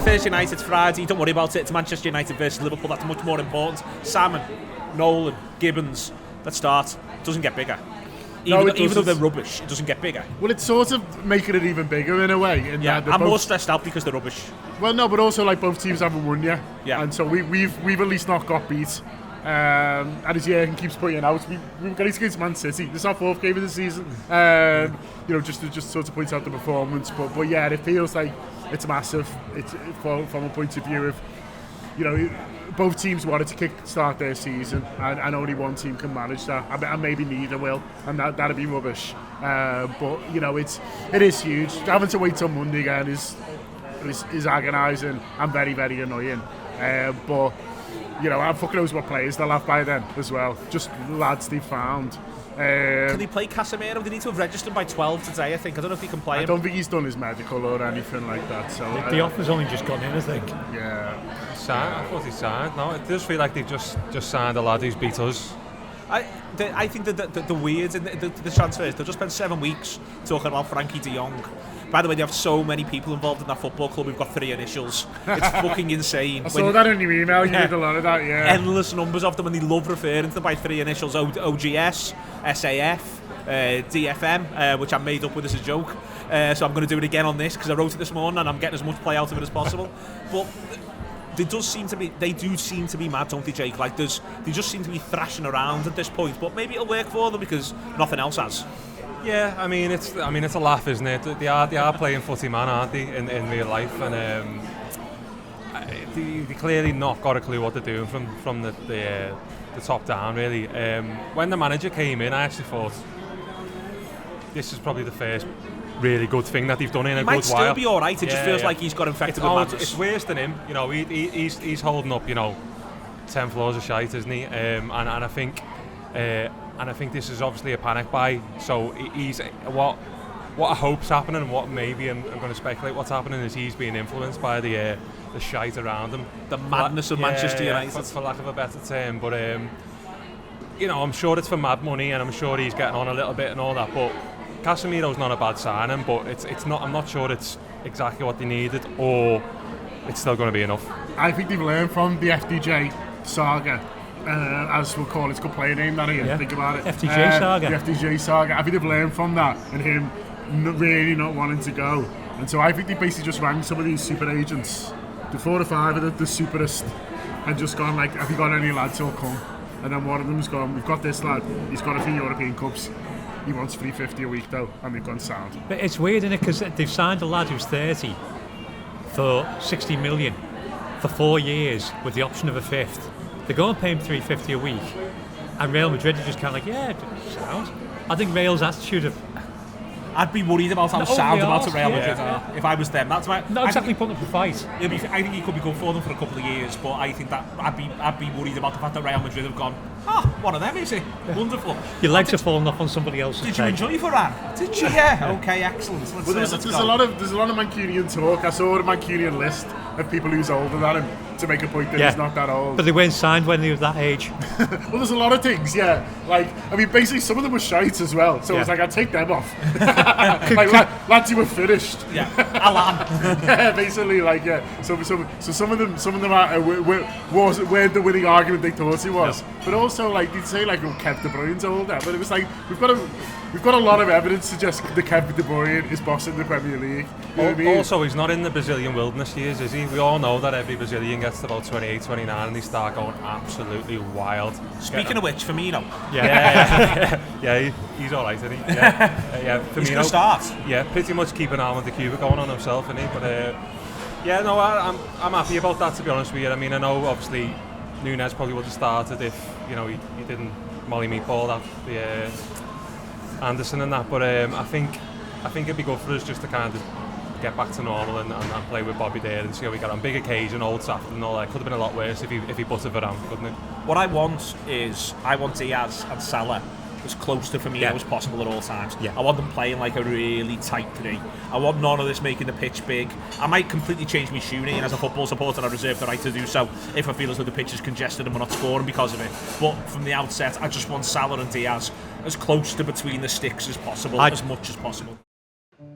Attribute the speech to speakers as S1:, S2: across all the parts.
S1: Thursday night, it's Friday, don't worry about it. It's Manchester United versus Liverpool, that's much more important. Salmon, Nolan, Gibbons, let's start. It doesn't get bigger. Even though they're rubbish, it doesn't get bigger.
S2: Well, it's sort of making it even bigger in a way.
S1: I'm more stressed out because they're rubbish.
S2: Well, no, but also like both teams haven't won yet.
S1: Yeah.
S2: And so we've at least not got beat. And as Jürgen keeps pointing out, we've got against Man City. This is our fourth game of the season. Just to sort of point out the performance. But yeah, it feels like it's massive. It's from a point of view of, both teams wanted to kick-start their season, and only one team can manage that, and maybe neither will, and that'd be rubbish. But it is huge. Having to wait till Monday again is agonising and very, very annoying. But I'm fucking knows what players they'll have by then as well. Just lads they found.
S1: Can they play Casemiro? They need to have registered by 12 today, I think. I don't know if he can play him.
S2: I don't think he's done his medical or anything like that. So
S3: the offer's only just gone in, I think.
S2: Yeah.
S4: I thought he signed. No, it does feel like they've just signed a lad who's beat us.
S1: I think that the weird in the transfer is they've just spent 7 weeks talking about Frankie de Jong. By the way, they have so many people involved in that football club who've got 3 initials. It's fucking insane.
S2: I saw that in your email, you did a lot of that, yeah.
S1: Endless numbers of them, and they love referring to them by 3 initials. OGS, SAF, DFM, which I made up with as a joke. So I'm going to do it again on this, because I wrote it this morning, and I'm getting as much play out of it as possible. But they do seem to be mad, don't they, Jake? Like, they just seem to be thrashing around at this point, but maybe it'll work for them, because nothing else has.
S4: Yeah, I mean it's a laugh, isn't it? They are playing footy man, aren't they, in real life, and they clearly not got a clue what they're doing from the top down, really. When the manager came in, I actually thought this is probably the first really good thing that they've done in a good while.
S1: He might still be all right. It just feels like he's got infected with madness.
S4: It's worse than him. He's holding up 10 floors of shite, isn't he? And I think. And I think this is obviously a panic buy. So he's what I hope's happening, and what maybe I'm going to speculate what's happening is he's being influenced by the shite around him,
S1: the madness of Manchester United,
S4: for lack of a better term. But I'm sure it's for mad money, and I'm sure he's getting on a little bit and all that. But Casemiro's not a bad signing, but it's not. I'm not sure it's exactly what they needed, or it's still going to be enough.
S2: I think they've learned from the FDJ saga. As we'll call it, it's a good player name, that Ian, think about it.
S3: FDJ saga.
S2: The FDJ saga. I think they've learned from that, and him really not wanting to go. And so I think they basically just rang some of these super agents, the 4 or 5 of the superest, and just gone like, have you got any lads who'll come? And then one of them's gone, we've got this lad, he's got a few European Cups, he wants $350 a week though, and they've gone sound.
S3: But it's weird, isn't it, because they've signed a lad who's 30 for 60 million for 4 years with the option of a 5th. They're going to pay him $350 a week, and Real Madrid are just kind of like, yeah, sound. I think Real's attitude of...
S1: I'd be worried about how sound about Real Madrid if I was them. That's why.
S3: Not exactly putting up a fight.
S1: I think he could be good for them for a couple of years, but I think that I'd be worried about the fact that Real Madrid have gone, one of them, is it? Yeah. Wonderful.
S3: Your legs are falling off on somebody else's
S1: Did you enjoy Varane? Did you? Yeah. Okay, excellent.
S2: There's a lot of Mancunian talk. I saw a Mancunian list of people who's older than him to make a point that he's not that old.
S3: But they weren't signed when they were that age.
S2: Well, there's a lot of things, yeah. Like, I mean, basically some of them were shite as well. So it's like, I'd take them off. Lads who were finished.
S1: Yeah, Alan.
S2: Yeah, basically, like, yeah. So some of them weren't the winning argument they thought he was. No. But also, like, they'd say, like, Kev De Bruyne's older. But it was like, we've got a lot of evidence to suggest that Kev De Bruyne is bossing the Premier League. You know what I mean?
S4: Also, he's not in the Brazilian wilderness years, is he? We all know that every Brazilian gets to about 28, 29 and they start going absolutely wild.
S1: Speaking of which, Firmino.
S4: Yeah, he's alright, isn't he? Yeah, Firmino.
S1: He's going to start.
S4: Yeah, pretty much keep an arm with the Cuba going on himself, isn't he? But I'm happy about that, to be honest with you. I mean, I know obviously Nunes probably would have started if he didn't molly meatball that Anderson and that, but I think it'd be good for us just to kind of get back to normal and play with Bobby there and see how we get on. Big occasion, Old Trafford and all that. Could have been a lot worse if he butted Varane, couldn't it?
S1: What I want Diaz and Salah as close to Firmino as possible at all times. I want them playing like a really tight 3. I want none of this making the pitch big. I might completely change my tuning, and as a football supporter I reserve the right to do so if I feel as though the pitch is congested and we're not scoring because of it. But from the outset, I just want Salah and Diaz as close to between the sticks as possible, as much as possible.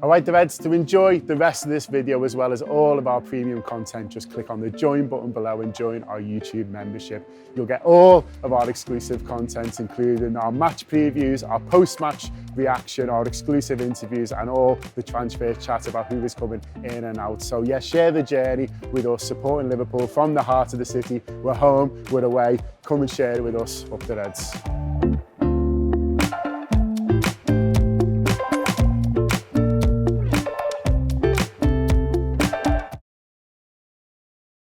S2: Alright, the Reds, to enjoy the rest of this video as well as all of our premium content, just click on the join button below and join our YouTube membership. You'll get all of our exclusive content, including our match previews, our post-match reaction, our exclusive interviews, and all the transfer chat about who is coming in and out. So yeah, share the journey with us, supporting Liverpool from the heart of the city. We're home, we're away. Come and share it with us. Up the Reds.